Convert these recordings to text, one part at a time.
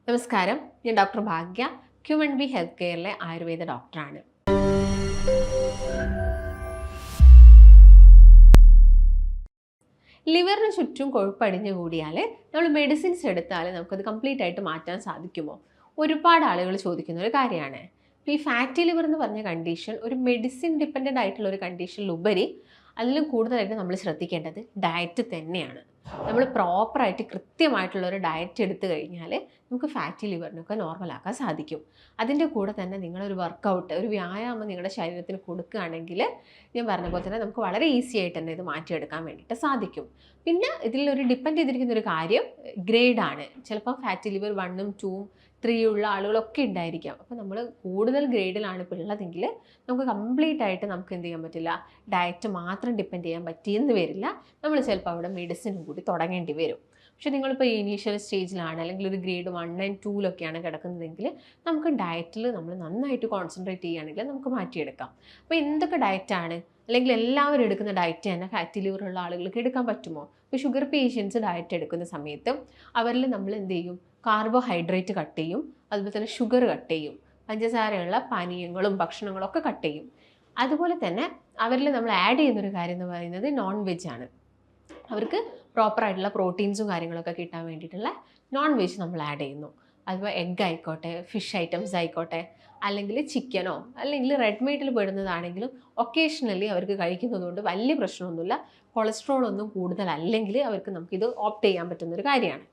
നമസ്കാരം, ഞാൻ ഡോക്ടർ ഭാഗ്യ, Q&B health കെയറിലെ Ayurveda ഡോക്ടറാണ്. ലിവറിന് ചുറ്റും കൊഴുപ്പടിഞ്ഞു കൂടിയാൽ നമ്മൾ മെഡിസിൻസ് എടുത്താൽ നമുക്കത് കംപ്ലീറ്റ് ആയിട്ട് മാറ്റാൻ സാധിക്കുമോ? ഒരുപാട് ആളുകൾ ചോദിക്കുന്ന ഒരു കാര്യമാണ്. ഇപ്പോൾ ഈ ഫാറ്റി ലിവർ എന്ന് പറഞ്ഞ കണ്ടീഷൻ ഒരു മെഡിസിൻ ഡിപ്പെൻഡൻ്റ് ആയിട്ടുള്ള ഒരു കണ്ടീഷനിലുപരി അതിലും കൂടുതലായിട്ട് നമ്മൾ ശ്രദ്ധിക്കേണ്ടത് ഡയറ്റ് തന്നെയാണ്. നമ്മൾ പ്രോപ്പറായിട്ട് കൃത്യമായിട്ടുള്ള ഒരു ഡയറ്റ് എടുത്തു കഴിഞ്ഞാൽ നമുക്ക് ഫാറ്റി ലിവറിനൊക്കെ നോർമലാക്കാൻ സാധിക്കും. അതിൻ്റെ കൂടെ തന്നെ നിങ്ങളൊരു വർക്കൗട്ട്, ഒരു വ്യായാമം നിങ്ങളുടെ ശരീരത്തിന് കൊടുക്കുകയാണെങ്കിൽ ഞാൻ പറഞ്ഞ പോലെ തന്നെ നമുക്ക് വളരെ ഈസി ആയിട്ട് തന്നെ ഇത് മാറ്റിയെടുക്കാൻ വേണ്ടിയിട്ട് സാധിക്കും. പിന്നെ ഇതിലൊരു ഡിപ്പെൻഡ് ചെയ്തിരിക്കുന്ന ഒരു കാര്യം ഗ്രേഡാണ്. ചിലപ്പോൾ ഫാറ്റി ലിവർ 1ഉം 2ഉം 3 ഉള്ള ആളുകളൊക്കെ ഉണ്ടായിരിക്കാം. അപ്പോൾ നമ്മൾ കൂടുതൽ ഗ്രേഡിലാണ് ഇപ്പോൾ ഉള്ളതെങ്കിൽ നമുക്ക് കംപ്ലീറ്റ് ആയിട്ട് നമുക്ക് എന്ത് ചെയ്യാൻ പറ്റില്ല, ഡയറ്റ് മാത്രം ഡിപ്പെൻഡ് ചെയ്യാൻ പറ്റിയെന്ന് വരില്ല. നമ്മൾ ചിലപ്പോൾ അവിടെ മെഡിസിനും കൂടി തുടങ്ങേണ്ടി വരും. പക്ഷേ നിങ്ങളിപ്പോൾ ഇനീഷ്യൽ സ്റ്റേജിലാണ് അല്ലെങ്കിൽ ഒരു ഗ്രേഡ് 1 and 2 കിടക്കുന്നതെങ്കിൽ നമുക്ക് ഡയറ്റിൽ നമ്മൾ നന്നായിട്ട് കോൺസെൻട്രേറ്റ് ചെയ്യുകയാണെങ്കിൽ നമുക്ക് മാറ്റിയെടുക്കാം. അപ്പോൾ എന്തൊക്കെ ഡയറ്റാണ്, അല്ലെങ്കിൽ എല്ലാവരും എടുക്കുന്ന ഡയറ്റ് തന്നെ ഫാറ്റി ലിവർ ഉള്ള ആളുകൾക്ക് എടുക്കാൻ പറ്റുമോ? ഇപ്പോൾ ഷുഗർ പേഷ്യൻസ് ഡയറ്റ് എടുക്കുന്ന സമയത്ത് അവരിൽ നമ്മൾ എന്ത് ചെയ്യും, കാർബോഹൈഡ്രേറ്റ് കട്ട് ചെയ്യും, അതുപോലെ തന്നെ ഷുഗർ കട്ട് ചെയ്യും, പഞ്ചസാരയുള്ള പാനീയങ്ങളും ഭക്ഷണങ്ങളും ഒക്കെ കട്ട് ചെയ്യും. അതുപോലെ തന്നെ അവരിൽ നമ്മൾ ആഡ് ചെയ്യുന്നൊരു കാര്യം എന്ന് പറയുന്നത് നോൺ വെജ് ആണ്. അവർക്ക് പ്രോപ്പറായിട്ടുള്ള പ്രോട്ടീൻസും കാര്യങ്ങളൊക്കെ കിട്ടാൻ വേണ്ടിയിട്ടുള്ള നോൺ വെജ് നമ്മൾ ആഡ് ചെയ്യുന്നു. അതുപോലെ എഗ് ആയിക്കോട്ടെ, ഫിഷ് ഐറ്റംസ് ആയിക്കോട്ടെ, അല്ലെങ്കിൽ ചിക്കനോ അല്ലെങ്കിൽ റെഡ് മീറ്റിൽ പെടുന്നതാണെങ്കിലും ഒക്കേഷണലി അവർക്ക് കഴിക്കുന്നത് കൊണ്ട് വലിയ പ്രശ്നമൊന്നുമില്ല. കൊളസ്ട്രോൾ ഒന്നും കൂടുതലല്ലെങ്കിൽ അവർക്ക് നമുക്കിത് ഓപ്റ്റ് ചെയ്യാൻ പറ്റുന്നൊരു കാര്യമാണ്.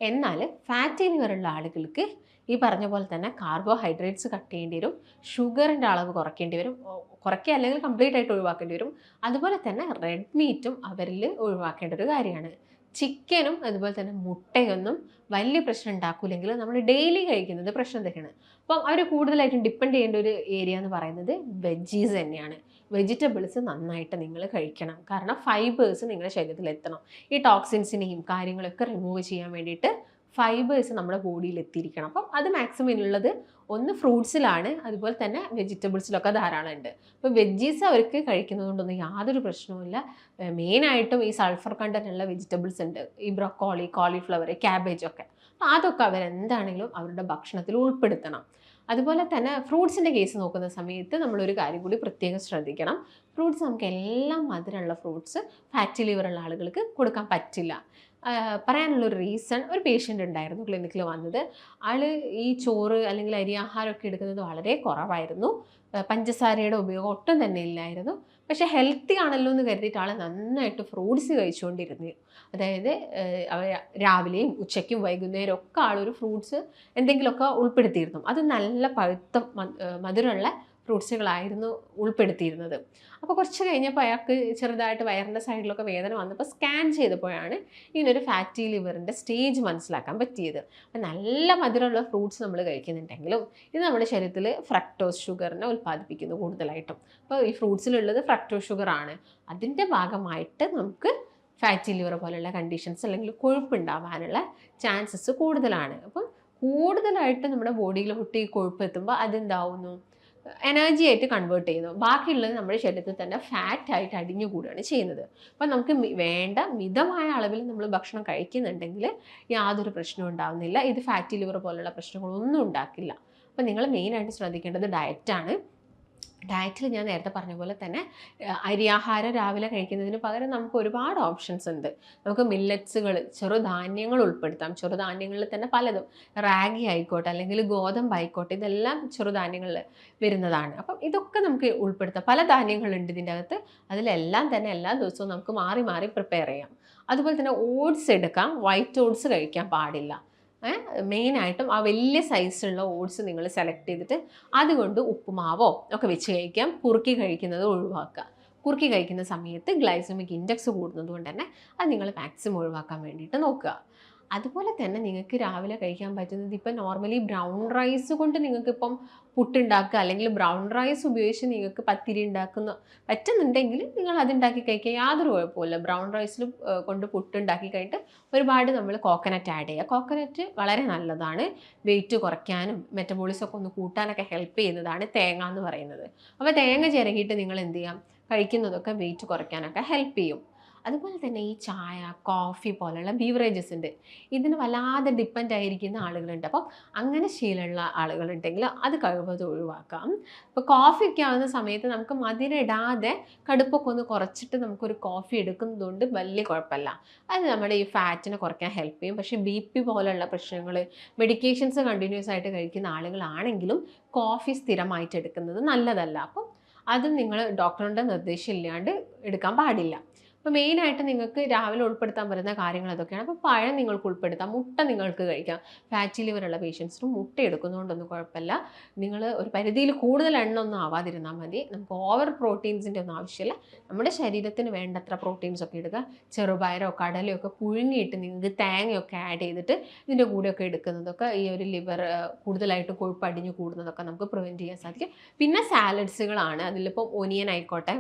എന്നാൽ ഫാറ്റി ലിവറുള്ള ആളുകൾക്ക് ഈ പറഞ്ഞ പോലെ തന്നെ കാർബോഹൈഡ്രേറ്റ്സ് കട്ട് ചെയ്യേണ്ടി വരും, ഷുഗറിൻ്റെ അളവ് കുറയ്ക്കേണ്ടി വരും, കുറയ്ക്കുക അല്ലെങ്കിൽ കംപ്ലീറ്റ് ആയിട്ട് ഒഴിവാക്കേണ്ടി വരും. അതുപോലെ തന്നെ റെഡ് മീറ്റും അവരിൽ ഒഴിവാക്കേണ്ട ഒരു കാര്യമാണ്. ചിക്കനും അതുപോലെ തന്നെ മുട്ടയൊന്നും വലിയ പ്രശ്നം ഉണ്ടാക്കില്ലെങ്കിൽ നമ്മൾ ഡെയിലി കഴിക്കുന്നത് പ്രശ്നം തന്നെയാണ്. അപ്പം അവർ കൂടുതലായിട്ടും ഡിപ്പെൻഡ് ചെയ്യേണ്ട ഒരു ഏരിയ എന്ന് പറയുന്നത് വെജീസ് തന്നെയാണ്. വെജിറ്റബിൾസ് നന്നായിട്ട് നിങ്ങൾ കഴിക്കണം. കാരണം ഫൈബേഴ്സ് നിങ്ങളുടെ ശരീരത്തിൽ എത്തണം. ഈ ടോക്സിൻസിനെയും കാര്യങ്ങളൊക്കെ റിമൂവ് ചെയ്യാൻ വേണ്ടിയിട്ട് ഫൈബേഴ്സ് നമ്മുടെ ബോഡിയിൽ എത്തിയിരിക്കണം. അപ്പം അത് മാക്സിമം ഉള്ളത് ഒന്ന് ഫ്രൂട്ട്സിലാണ്, അതുപോലെ തന്നെ വെജിറ്റബിൾസിലൊക്കെ ധാരാളം ഉണ്ട്. അപ്പോൾ വെജീസ് അവർക്ക് കഴിക്കുന്നത് കൊണ്ടൊന്നും യാതൊരു പ്രശ്നവുമില്ല. മെയിനായിട്ടും ഈ സൾഫർ കണ്ടന്റ് ഉള്ള വെജിറ്റബിൾസ് ഉണ്ട്, ഈ ബ്രൊക്കോളി, കോളിഫ്ലവർ, ക്യാബേജ് ഒക്കെ. അപ്പോൾ അതൊക്കെ അവരെന്താണെങ്കിലും അവരുടെ ഭക്ഷണത്തിൽ ഉൾപ്പെടുത്തണം. അതുപോലെ തന്നെ ഫ്രൂട്ട്സിൻ്റെ കേസ് നോക്കുന്ന സമയത്ത് നമ്മളൊരു കാര്യം കൂടി പ്രത്യേകം ശ്രദ്ധിക്കണം. ഫ്രൂട്ട്സ് നമുക്ക് എല്ലാം മധുരമുള്ള ഫ്രൂട്ട്സ് ഫാറ്റി ലിവറുള്ള ആളുകൾക്ക് കൊടുക്കാൻ പറ്റില്ല. പറയാനുള്ളൊരു റീസൺ, ഒരു പേഷ്യൻ്റ് ഉണ്ടായിരുന്നു ക്ലിനിക്കിൽ വന്നത്. ആൾ ഈ ചോറ് അല്ലെങ്കിൽ അരി ആഹാരമൊക്കെ എടുക്കുന്നത് വളരെ കുറവായിരുന്നു. പഞ്ചസാരയുടെ ഉപയോഗം ഒട്ടും തന്നെ ഇല്ലായിരുന്നു. പക്ഷേ ഹെൽത്തി ആണല്ലോ എന്ന് കരുതിയിട്ട് ആൾ നന്നായിട്ട് ഫ്രൂട്ട്സ് കഴിച്ചുകൊണ്ടിരുന്നു. അതായത് രാവിലെയും ഉച്ചയ്ക്കും വൈകുന്നേരം ഒക്കെ ആളൊരു ഫ്രൂട്ട്സ് എന്തെങ്കിലുമൊക്കെ ഉൾപ്പെടുത്തിയിരുന്നു. അത് നല്ല പഴുത്ത മധുരമുള്ള ഫ്രൂട്ട്സുകളായിരുന്നു ഉൾപ്പെടുത്തിയിരുന്നത്. അപ്പോൾ കുറച്ച് കഴിഞ്ഞപ്പോൾ അയാൾക്ക് ചെറുതായിട്ട് വയറിൻ്റെ സൈഡിലൊക്കെ വേദന വന്നപ്പോൾ സ്കാൻ ചെയ്തപ്പോഴാണ് ഇങ്ങനൊരു ഫാറ്റി ലിവറിൻ്റെ സ്റ്റേജ് മനസ്സിലാക്കാൻ പറ്റിയത്. അപ്പോൾ നല്ല മധുരമുള്ള ഫ്രൂട്ട്സ് നമ്മൾ കഴിക്കുന്നുണ്ടെങ്കിലും ഇത് നമ്മുടെ ശരീരത്തിൽ ഫ്രക്ടോസ് ഷുഗറിനെ ഉൽപ്പാദിപ്പിക്കുന്നു കൂടുതലായിട്ടും. അപ്പോൾ ഈ ഫ്രൂട്ട്സിലുള്ളത് ഫ്രക്ടോസ് ഷുഗറാണ്. അതിൻ്റെ ഭാഗമായിട്ട് നമുക്ക് ഫാറ്റി ലിവർ പോലുള്ള കണ്ടീഷൻസ് അല്ലെങ്കിൽ കൊഴുപ്പുണ്ടാവാനുള്ള ചാൻസസ് കൂടുതലാണ്. അപ്പം കൂടുതലായിട്ട് നമ്മുടെ ബോഡിയിലോട്ട് ഈ കൊഴുപ്പ് എത്തുമ്പോൾ അതെന്താവുന്നു, എനർജി ആയിട്ട് കൺവേർട്ട് ചെയ്യുന്നു. ബാക്കിയുള്ളത് നമ്മുടെ ശരീരത്തിൽ തന്നെ ഫാറ്റായിട്ട് അടിഞ്ഞുകൂടുകയാണ് ചെയ്യുന്നത്. അപ്പം നമുക്ക് വേണ്ട മിതമായ അളവിൽ നമ്മൾ ഭക്ഷണം കഴിക്കുന്നുണ്ടെങ്കിൽ യാതൊരു പ്രശ്നവും ഉണ്ടാകുന്നില്ല. ഇത് ഫാറ്റി ലിവർ പോലുള്ള പ്രശ്നങ്ങളൊന്നും ഉണ്ടാക്കില്ല. അപ്പം നിങ്ങൾ മെയിനായിട്ട് ശ്രദ്ധിക്കേണ്ടത് ഡയറ്റാണ്. ഡയറ്റിൽ ഞാൻ നേരത്തെ പറഞ്ഞ പോലെ തന്നെ അരിയാഹാരം രാവിലെ കഴിക്കുന്നതിന് പകരം നമുക്ക് ഒരുപാട് ഓപ്ഷൻസ് ഉണ്ട്. നമുക്ക് മില്ലറ്റ്സുകൾ, ചെറുധാന്യങ്ങൾ ഉൾപ്പെടുത്താം. ചെറുധാന്യങ്ങളിൽ തന്നെ പലതും, റാഗി ആയിക്കോട്ടെ അല്ലെങ്കിൽ ഗോതമ്പ് ആയിക്കോട്ടെ, ഇതെല്ലാം ചെറുധാന്യങ്ങളിൽ വരുന്നതാണ്. അപ്പം ഇതൊക്കെ നമുക്ക് ഉൾപ്പെടുത്താം. പല ധാന്യങ്ങളുണ്ട് ഇതിൻ്റെ അകത്ത്. അതിലെല്ലാം തന്നെ എല്ലാ ദിവസവും നമുക്ക് മാറി മാറി പ്രിപ്പയർ ചെയ്യാം. അതുപോലെ തന്നെ ഓട്സ് എടുക്കാം. വൈറ്റ് ഓട്സ് കഴിക്കാൻ പാടില്ല. മെയിനായിട്ടും ആ വലിയ സൈസുള്ള ഓട്സ് നിങ്ങൾ സെലക്ട് ചെയ്തിട്ട് അതുകൊണ്ട് ഉപ്പുമാവോ ഒക്കെ വെച്ച് കഴിക്കാം. കുറുക്കി കഴിക്കുന്നത് ഒഴിവാക്കുക. കുറുക്കി കഴിക്കുന്ന സമയത്ത് ഗ്ലൈസമിക് ഇൻഡെക്സ് കൂടുന്നത് കൊണ്ട് തന്നെ അത് നിങ്ങൾ മാക്സിമം ഒഴിവാക്കാൻ വേണ്ടിയിട്ട് നോക്കുക. അതുപോലെ തന്നെ നിങ്ങൾക്ക് രാവിലെ കഴിക്കാൻ പറ്റുന്നത്, ഇപ്പം നോർമലി ബ്രൗൺ റൈസ് കൊണ്ട് നിങ്ങൾക്കിപ്പം പുട്ടുണ്ടാക്കുക അല്ലെങ്കിൽ ബ്രൗൺ റൈസ് ഉപയോഗിച്ച് നിങ്ങൾക്ക് പത്തിരി ഉണ്ടാക്കുന്ന പറ്റുന്നുണ്ടെങ്കിൽ നിങ്ങൾ അതുണ്ടാക്കി കഴിക്കുക, യാതൊരു കുഴപ്പമില്ല. ബ്രൗൺ റൈസിൽ കൊണ്ട് പുട്ടുണ്ടാക്കി കഴിഞ്ഞിട്ട് ഒരുപാട് നമ്മൾ കോക്കനട്ട് ആഡ് ചെയ്യുക. കോക്കനട്ട് വളരെ നല്ലതാണ്. വെയിറ്റ് കുറയ്ക്കാനും മെറ്റബോളിസം ഒക്കെ ഒന്ന് കൂട്ടാനൊക്കെ ഹെൽപ്പ് ചെയ്യുന്നതാണ് തേങ്ങ എന്ന് പറയുന്നത്. അപ്പോൾ തേങ്ങ ചിരകിയിട്ട് നിങ്ങൾ എന്ത് ചെയ്യാം, കഴിക്കുന്നതൊക്കെ വെയിറ്റ് കുറയ്ക്കാനൊക്കെ ഹെൽപ്പ് ചെയ്യും. അതുപോലെ തന്നെ ഈ ചായ, കോഫി പോലെയുള്ള ബീവറേജസ് ഉണ്ട്. ഇതിന് വല്ലാതെ ഡിപ്പെൻഡ് ആയിരിക്കുന്ന ആളുകളുണ്ട്. അപ്പം അങ്ങനെ ശീലമുള്ള ആളുകളുണ്ടെങ്കിൽ അത് കഴിവതും ഒഴിവാക്കാം. ഇപ്പോൾ കോഫി ഒക്കെ ആവുന്ന സമയത്ത് നമുക്ക് മധുരം ഇടാതെ കടുപ്പൊക്കെ ഒന്ന് കുറച്ചിട്ട് നമുക്കൊരു കോഫി എടുക്കുന്നതുകൊണ്ട് വലിയ കുഴപ്പമില്ല. അത് നമ്മുടെ ഈ ഫാറ്റിനെ കുറയ്ക്കാൻ ഹെൽപ്പ് ചെയ്യും. പക്ഷേ BP പോലെയുള്ള പ്രശ്നങ്ങൾ, മെഡിക്കേഷൻസ് കണ്ടിന്യൂസ് ആയിട്ട് കഴിക്കുന്ന ആളുകളാണെങ്കിലും കോഫി സ്ഥിരമായിട്ട് എടുക്കുന്നത് നല്ലതല്ല. അപ്പം അതും നിങ്ങൾ ഡോക്ടറുടെ നിർദ്ദേശം ഇല്ലാണ്ട് എടുക്കാൻ പാടില്ല. അപ്പോൾ മെയിനായിട്ട് നിങ്ങൾക്ക് രാവിലെ ഉൾപ്പെടുത്താൻ പറ്റുന്ന കാര്യങ്ങൾ അതൊക്കെയാണ്. അപ്പോൾ പഴം നിങ്ങൾക്ക് ഉൾപ്പെടുത്താം, മുട്ട നിങ്ങൾക്ക് കഴിക്കാം. ഫാറ്റി ലിവർ ഉള്ള പേഷ്യൻസിനും മുട്ട എടുക്കുന്നതുകൊണ്ടൊന്നും കുഴപ്പമില്ല. നിങ്ങൾ ഒരു പരിധിയിൽ കൂടുതൽ എണ്ണ ഒന്നും ആവാതിരുന്നാൽ മതി. നമുക്ക് ഓവർ പ്രോട്ടീൻസിൻ്റെ ഒന്നും ആവശ്യമില്ല. നമ്മുടെ ശരീരത്തിന് വേണ്ടത്ര പ്രോട്ടീൻസ് ഒക്കെ എടുക്കുക. ചെറുപയറോ കടലയോ ഒക്കെ പുഴുങ്ങിയിട്ട് നിങ്ങൾക്ക് തേങ്ങയൊക്കെ ആഡ് ചെയ്തിട്ട് ഇതിൻ്റെ കൂടെയൊക്കെ എടുക്കുന്നതൊക്കെ ഈ ഒരു ലിവർ കൂടുതലായിട്ട് കൊഴുപ്പ് അടിഞ്ഞു കൂടുന്നതൊക്കെ നമുക്ക് പ്രിവെൻറ്റ് ചെയ്യാൻ സാധിക്കും. പിന്നെ സാലഡ്സുകളാണ്. അതിലിപ്പോൾ ഒനിയൻ ആയിക്കോട്ടെ,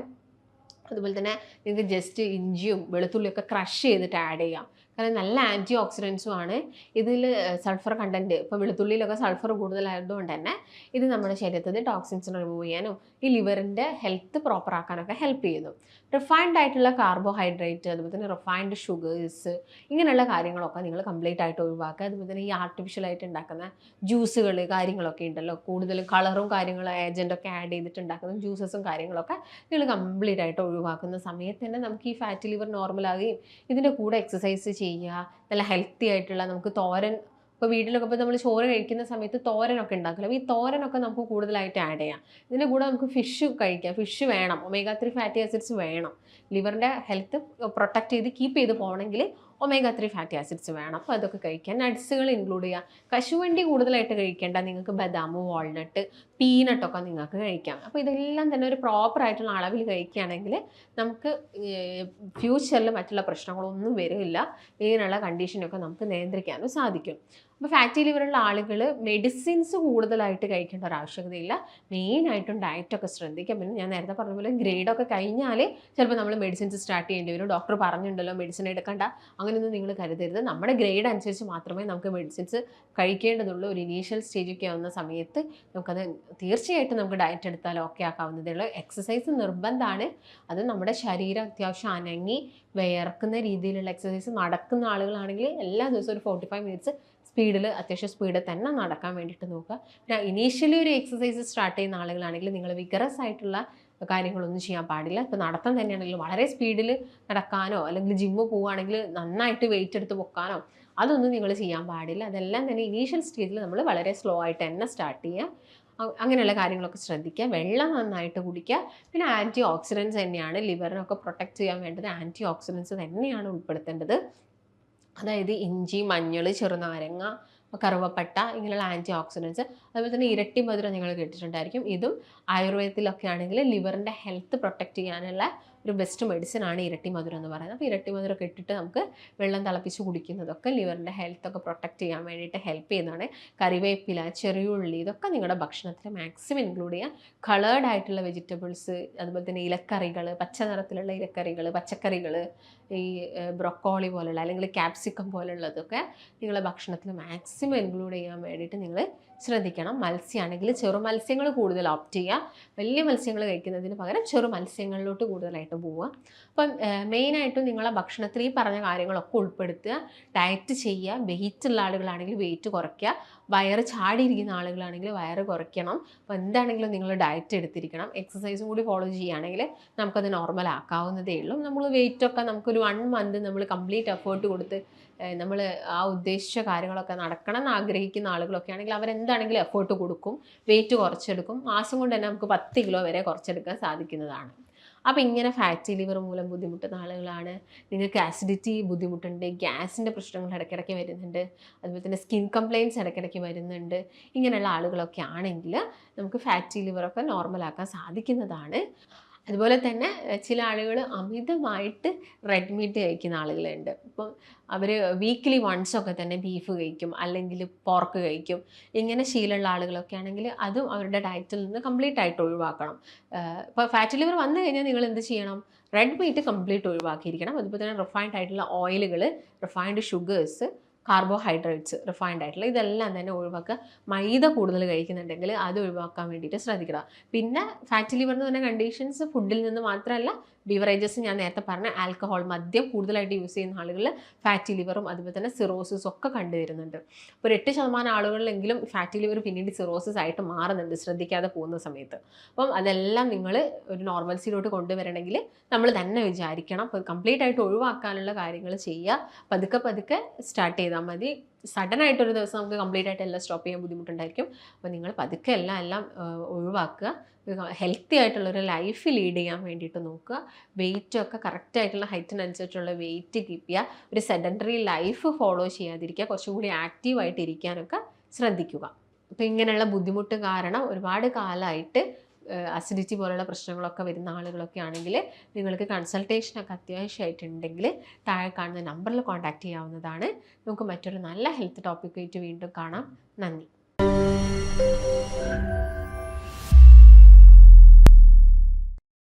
അതുപോലെ തന്നെ നിങ്ങൾക്ക് ജസ്റ്റ് ഇഞ്ചിയും വെളുത്തുള്ളിയൊക്കെ ക്രഷ് ചെയ്തിട്ട് ആഡ് ചെയ്യാം. കാരണം നല്ല ആൻറ്റി ഓക്സിഡൻസും ആണ്. ഇതിൽ സൾഫർ കണ്ടൻറ്റ്, ഇപ്പോൾ വെളുത്തുള്ളിയിലൊക്കെ സൾഫർ കൂടുതലായതുകൊണ്ട് തന്നെ ഇത് നമ്മുടെ ശരീരത്തിൽ നിന്ന് ടോക്സിൻസ് റിമൂവ് ചെയ്യാനും ഈ ലിവറിൻ്റെ ഹെൽത്ത് പ്രോപ്പർ ആക്കാനൊക്കെ ഹെൽപ്പ് ചെയ്യുന്നു. റിഫൈൻഡ് ആയിട്ടുള്ള കാർബോഹൈഡ്രേറ്റ്, അതുപോലെ തന്നെ റിഫൈൻഡ് ഷുഗേഴ്സ്, ഇങ്ങനെയുള്ള കാര്യങ്ങളൊക്കെ നിങ്ങൾ കംപ്ലീറ്റ് ആയിട്ട് ഒഴിവാക്കുക. അതുപോലെ തന്നെ ഈ ആർട്ടിഫിഷ്യലായിട്ട് ഉണ്ടാക്കുന്ന ജ്യൂസുകൾ കാര്യങ്ങളൊക്കെ ഉണ്ടല്ലോ, കൂടുതലും കളറും കാര്യങ്ങളും ഏജൻറ്റൊക്കെ ആഡ് ചെയ്തിട്ട് ഉണ്ടാക്കുന്ന ജ്യൂസസും കാര്യങ്ങളൊക്കെ നിങ്ങൾ കംപ്ലീറ്റ് ആയിട്ട് ഒഴിവാക്കുന്ന സമയത്ത് തന്നെ നമുക്ക് ഈ ഫാറ്റി ലിവർ നോർമലാകുകയും ഇതിൻ്റെ കൂടെ എക്സസൈസ് ചെയ്യുക, നല്ല ഹെൽത്തി ആയിട്ടുള്ള നമുക്ക് തോരൻ, ഇപ്പോൾ വീട്ടിലൊക്കെ ഇപ്പോൾ നമ്മൾ ചോറ് കഴിക്കുന്ന സമയത്ത് തോരനൊക്കെ ഉണ്ടാക്കില്ല. അപ്പോൾ ഈ തോരനൊക്കെ നമുക്ക് കൂടുതലായിട്ട് ആഡ് ചെയ്യാം. ഇതിൻ്റെ കൂടെ നമുക്ക് ഫിഷ് കഴിക്കാം. ഫിഷ് വേണം, omega-3 ഫാറ്റി ആസിഡ്സ് വേണം. ലിവറിൻ്റെ ഹെൽത്ത് പ്രൊട്ടക്റ്റ് ചെയ്ത് കീപ്പ് ചെയ്ത് പോകണമെങ്കിൽ omega-3 ഫാറ്റി ആസിഡ്സ് വേണം. അപ്പോൾ അതൊക്കെ കഴിക്കാം. നട്ട്സുകൾ ഇൻക്ലൂഡ് ചെയ്യുക. കശുവണ്ടി കൂടുതലായിട്ട് കഴിക്കേണ്ട, നിങ്ങൾക്ക് ബദാം, വാൾനട്ട്, പീനട്ടൊക്കെ നിങ്ങൾക്ക് കഴിക്കാം. അപ്പോൾ ഇതെല്ലാം തന്നെ ഒരു പ്രോപ്പർ ആയിട്ടുള്ള അളവിൽ കഴിക്കുകയാണെങ്കിൽ നമുക്ക് ഫ്യൂച്ചറിൽ മറ്റുള്ള പ്രശ്നങ്ങളൊന്നും വരില്ല. ഇങ്ങനെയുള്ള കണ്ടീഷനൊക്കെ നമുക്ക് നിയന്ത്രിക്കാനും സാധിക്കും. അപ്പോൾ ഫാറ്റി ലിവറുള്ള ആളുകൾ മെഡിസിൻസ് കൂടുതലായിട്ട് കഴിക്കേണ്ട ഒരു ആവശ്യകതയില്ല. മെയിനായിട്ടും ഡയറ്റൊക്കെ ശ്രദ്ധിക്കുക. പിന്നെ ഞാൻ നേരത്തെ പറഞ്ഞ പോലെ ഗ്രേഡൊക്കെ കഴിഞ്ഞാൽ ചിലപ്പോൾ നമ്മൾ മെഡിസിൻസ് സ്റ്റാർട്ട് ചെയ്യേണ്ടി വരും. ഡോക്ടർ പറഞ്ഞിട്ടുണ്ടല്ലോ മെഡിസിൻ എടുക്കണ്ട, അങ്ങനെയൊന്നും നിങ്ങൾ കരുതരുത്. നമ്മുടെ ഗ്രേഡ് അനുസരിച്ച് മാത്രമേ നമുക്ക് മെഡിസിൻസ് കഴിക്കേണ്ടതുള്ളൂ. ഒരു ഇനീഷ്യൽ സ്റ്റേജൊക്കെ ആവുന്ന സമയത്ത് നമുക്കത് തീർച്ചയായിട്ടും നമുക്ക് ഡയറ്റ് എടുത്താൽ ഓക്കെ ആക്കാവുന്നതേ ഉള്ളൂ. എക്സസൈസ് നിർബന്ധമാണ്. അത് നമ്മുടെ ശരീരം അത്യാവശ്യം അനങ്ങി വിയർക്കുന്ന രീതിയിലുള്ള എക്സസൈസ് നടക്കുന്ന ആളുകളാണെങ്കിൽ എല്ലാ ദിവസവും ഒരു 45 മിനിറ്റ്സ് സ്പീഡിൽ, അത്യാവശ്യം സ്പീഡിൽ തന്നെ നടക്കാൻ വേണ്ടിയിട്ട് നോക്കുക. പിന്നെ ഇനീഷ്യലി ഒരു എക്സസൈസ് സ്റ്റാർട്ട് ചെയ്യുന്ന ആളുകളാണെങ്കിൽ നിങ്ങൾ വിഗറസ് ആയിട്ടുള്ള കാര്യങ്ങളൊന്നും ചെയ്യാൻ പാടില്ല. ഇപ്പോൾ നടത്തം തന്നെയാണെങ്കിൽ വളരെ സ്പീഡിൽ നടക്കാനോ അല്ലെങ്കിൽ ജിമ്മ് പോവുകയാണെങ്കിൽ നന്നായിട്ട് വെയിറ്റ് എടുത്ത് പൊക്കാനോ അതൊന്നും നിങ്ങൾ ചെയ്യാൻ പാടില്ല. അതെല്ലാം തന്നെ ഇനീഷ്യൽ സ്റ്റേജിൽ നമ്മൾ വളരെ സ്ലോ ആയിട്ട് തന്നെ സ്റ്റാർട്ട് ചെയ്യുക. അങ്ങനെയുള്ള കാര്യങ്ങളൊക്കെ ശ്രദ്ധിക്കുക. വെള്ളം നന്നായിട്ട് കുടിക്കുക. പിന്നെ ആൻറ്റി ഓക്സിഡൻസ് തന്നെയാണ് ലിവറിനൊക്കെ പ്രൊട്ടക്റ്റ് ചെയ്യാൻ വേണ്ടത്. ആൻറ്റി ഓക്സിഡൻസ് തന്നെയാണ് ഉൾപ്പെടുത്തേണ്ടത്. അതായത് ഇഞ്ചി, മഞ്ഞൾ, ചെറുനാരങ്ങ, കറുവപ്പട്ട, ഇങ്ങനെയുള്ള ആൻറ്റി ഓക്സിഡൻസ്. അതുപോലെ തന്നെ ഇരട്ടി മധുരം നിങ്ങൾ കേട്ടിട്ടുണ്ടായിരിക്കും. ഇതും ആയുർവേദത്തിലൊക്കെ ആണെങ്കിൽ ലിവറിൻ്റെ ഹെൽത്ത് പ്രൊട്ടക്റ്റ് ചെയ്യാനുള്ള ഒരു ബെസ്റ്റ് മെഡിസിൻ ആണ് ഇരട്ടി മധുരം എന്ന് പറയുന്നത്. അപ്പോൾ ഇരട്ടി മധുരമൊക്കെ ഇട്ടിട്ട് നമുക്ക് വെള്ളം തിളപ്പിച്ച് കുടിക്കുന്നതൊക്കെ ലിവറിൻ്റെ ഹെൽത്തൊക്കെ പ്രൊട്ടക്റ്റ് ചെയ്യാൻ വേണ്ടിയിട്ട് ഹെൽപ്പ് ചെയ്യുന്നതാണ്. കറിവേപ്പില, ചെറിയുള്ളി, ഇതൊക്കെ നിങ്ങളുടെ ഭക്ഷണത്തിൽ മാക്സിമം ഇൻക്ലൂഡ് ചെയ്യുക. കളേർഡ് ആയിട്ടുള്ള വെജിറ്റബിൾസ്, അതുപോലെ തന്നെ ഇലക്കറികൾ, പച്ച നിറത്തിലുള്ള ഇലക്കറികൾ, പച്ചക്കറികൾ, ഈ ബ്രൊക്കോളി പോലുള്ള അല്ലെങ്കിൽ ക്യാപ്സിക്കം പോലുള്ളതൊക്കെ നിങ്ങളുടെ ഭക്ഷണത്തിൽ മാക്സിമം ഇൻക്ലൂഡ് ചെയ്യാൻ വേണ്ടിയിട്ട് നിങ്ങൾ ശ്രദ്ധിക്കണം. മത്സ്യമാണെങ്കിൽ ചെറു മത്സ്യങ്ങൾ കൂടുതൽ ഓപ്റ്റ് ചെയ്യുക. വലിയ മത്സ്യങ്ങൾ കഴിക്കുന്നതിന് പകരം ചെറു മത്സ്യങ്ങളിലോട്ട് കൂടുതലായിട്ട് പോവുക. അപ്പം മെയിനായിട്ടും നിങ്ങളെ ഭക്ഷണത്തിൽ ഈ പറഞ്ഞ കാര്യങ്ങളൊക്കെ ഉൾപ്പെടുത്തുക. ഡയറ്റ് ചെയ്യുക. വെയിറ്റ് ഉള്ള ആളുകളാണെങ്കിൽ വെയിറ്റ് കുറയ്ക്കുക. വയറ് ചാടിയിരിക്കുന്ന ആളുകളാണെങ്കിൽ വയറ് കുറയ്ക്കണം. അപ്പോൾ എന്താണെങ്കിലും നിങ്ങൾ ഡയറ്റ് എടുത്തിരിക്കണം. എക്സസൈസും കൂടി ഫോളോ ചെയ്യുകയാണെങ്കിൽ നമുക്കത് നോർമൽ ആക്കാവുന്നതേ ഉള്ളൂ. നമ്മൾ വെയിറ്റൊക്കെ നമുക്കൊരു 1 മന്ത് നമ്മൾ കംപ്ലീറ്റ് എഫേർട്ട് കൊടുത്ത് നമ്മൾ ആ ഉദ്ദേശിച്ച കാര്യങ്ങളൊക്കെ നടക്കണം എന്ന് ആഗ്രഹിക്കുന്ന ആളുകളൊക്കെ ആണെങ്കിൽ അവരെന്താണെങ്കിലും എഫേർട്ട് കൊടുക്കും, വെയിറ്റ് കുറച്ചെടുക്കും. മാസം കൊണ്ട് തന്നെ നമുക്ക് 10 കിലോ വരെ കുറച്ചെടുക്കാൻ സാധിക്കുന്നതാണ്. അപ്പോൾ ഇങ്ങനെ ഫാറ്റി ലിവർ മൂലം ബുദ്ധിമുട്ടുന്ന ആളുകളാണ്, നിങ്ങൾക്ക് ആസിഡിറ്റി ബുദ്ധിമുട്ടുണ്ട്, ഗ്യാസിൻ്റെ പ്രശ്നങ്ങൾ ഇടയ്ക്കിടയ്ക്ക് വരുന്നുണ്ട്, അതുപോലെ തന്നെ സ്കിൻ കംപ്ലയിൻറ്റ്സ് ഇടയ്ക്കിടയ്ക്ക് വരുന്നുണ്ട്, ഇങ്ങനെയുള്ള ആളുകളൊക്കെ ആണെങ്കിൽ നമുക്ക് ഫാറ്റി ലിവറൊക്കെ നോർമലാക്കാൻ സാധിക്കുന്നതാണ്. അതുപോലെ തന്നെ ചില ആളുകൾ അമിതമായിട്ട് റെഡ് മീറ്റ് കഴിക്കുന്ന ആളുകളുണ്ട്. ഇപ്പം അവർ വീക്ക്ലി വൺസൊക്കെ തന്നെ ബീഫ് കഴിക്കും, അല്ലെങ്കിൽ പോർക്ക് കഴിക്കും. ഇങ്ങനെ ശീലമുള്ള ആളുകളൊക്കെ ആണെങ്കിൽ അതും അവരുടെ ഡയറ്റിൽ നിന്ന് കംപ്ലീറ്റ് ആയിട്ട് ഒഴിവാക്കണം. ഇപ്പോൾ ഫാറ്റി ലിവർ വന്നു കഴിഞ്ഞാൽ നിങ്ങൾ എന്ത് ചെയ്യണം? റെഡ് മീറ്റ് കംപ്ലീറ്റ് ഒഴിവാക്കിയിരിക്കണം. അതുപോലെ തന്നെ റിഫൈൻഡ് ആയിട്ടുള്ള ഓയിലുകൾ, റിഫൈൻഡ് ഷുഗേഴ്സ്, കാർബോഹൈഡ്രേറ്റ്സ്, റിഫൈൻഡ് ആയിട്ടുള്ള ഇതെല്ലാം തന്നെ ഒഴിവാക്കുക. മൈദ കൂടുതൽ കഴിക്കുന്നുണ്ടെങ്കിൽ അത് ഒഴിവാക്കാൻ വേണ്ടിയിട്ട് ശ്രദ്ധിക്കുക. പിന്നെ ഫാറ്റി ലിവർ എന്ന് പറഞ്ഞ കണ്ടീഷൻസ് ഫുഡിൽ നിന്ന് മാത്രമല്ല ബീവറേജസ് ഞാൻ നേരത്തെ പറഞ്ഞ ആൽക്കഹോൾ, മദ്യം കൂടുതലായിട്ട് യൂസ് ചെയ്യുന്ന ആളുകളിൽ ഫാറ്റി ലിവറും അതുപോലെ തന്നെ സിറോസിസും ഒക്കെ കണ്ടുവരുന്നുണ്ട്. ഒരു 8% ആളുകളിലെങ്കിലും ഫാറ്റി ലിവർ പിന്നീട് സിറോസിസ് ആയിട്ട് മാറുന്നുണ്ട് ശ്രദ്ധിക്കാതെ പോകുന്ന സമയത്ത്. അപ്പം അതെല്ലാം നിങ്ങൾ ഒരു നോർമൽസിയിലോട്ട് കൊണ്ടുവരണമെങ്കിൽ നമ്മൾ തന്നെ വിചാരിക്കണം. അപ്പോൾ കംപ്ലീറ്റ് ആയിട്ട് ഒഴിവാക്കാനുള്ള കാര്യങ്ങൾ ചെയ്യുക. പതുക്കെ പതുക്കെ സ്റ്റാർട്ട് ചെയ്താൽ മതി. സഡനായിട്ടൊരു ദിവസം നമുക്ക് കംപ്ലീറ്റ് ആയിട്ട് എല്ലാം സ്റ്റോപ്പ് ചെയ്യാൻ ബുദ്ധിമുട്ടുണ്ടായിരിക്കും. അപ്പോൾ നിങ്ങൾ പതുക്കെ എല്ലാം ഒഴിവാക്കുക. ഹെൽത്തി ആയിട്ടുള്ളൊരു ലൈഫ് ലീഡ് ചെയ്യാൻ വേണ്ടിയിട്ട് നോക്കുക. വെയിറ്റൊക്കെ കറക്റ്റായിട്ടുള്ള ഹൈറ്റിനനുസരിച്ചുള്ള വെയിറ്റ് കീപ്പ് ചെയ്യുക. ഒരു സെഡൻറ്ററി ലൈഫ് ഫോളോ ചെയ്യാതിരിക്കുക. കുറച്ചും കൂടി ആക്റ്റീവായിട്ട് ഇരിക്കാനൊക്കെ ശ്രദ്ധിക്കുക. അപ്പോൾ ഇങ്ങനെയുള്ള ബുദ്ധിമുട്ട് കാരണം ഒരുപാട് കാലമായിട്ട് അസിഡിറ്റി പോലുള്ള പ്രശ്നങ്ങളൊക്കെ വരുന്ന ആളുകളൊക്കെ ആണെങ്കിൽ നിങ്ങൾക്ക് കൺസൾട്ടേഷനൊക്കെ അത്യാവശ്യമായിട്ടുണ്ടെങ്കിൽ താഴെ കാണുന്ന നമ്പറിൽ കോൺടാക്റ്റ് ചെയ്യാവുന്നതാണ്. നമുക്ക് മറ്റൊരു നല്ല ഹെൽത്ത് ടോപ്പിക്കായിട്ട് വീണ്ടും കാണാം. നന്ദി.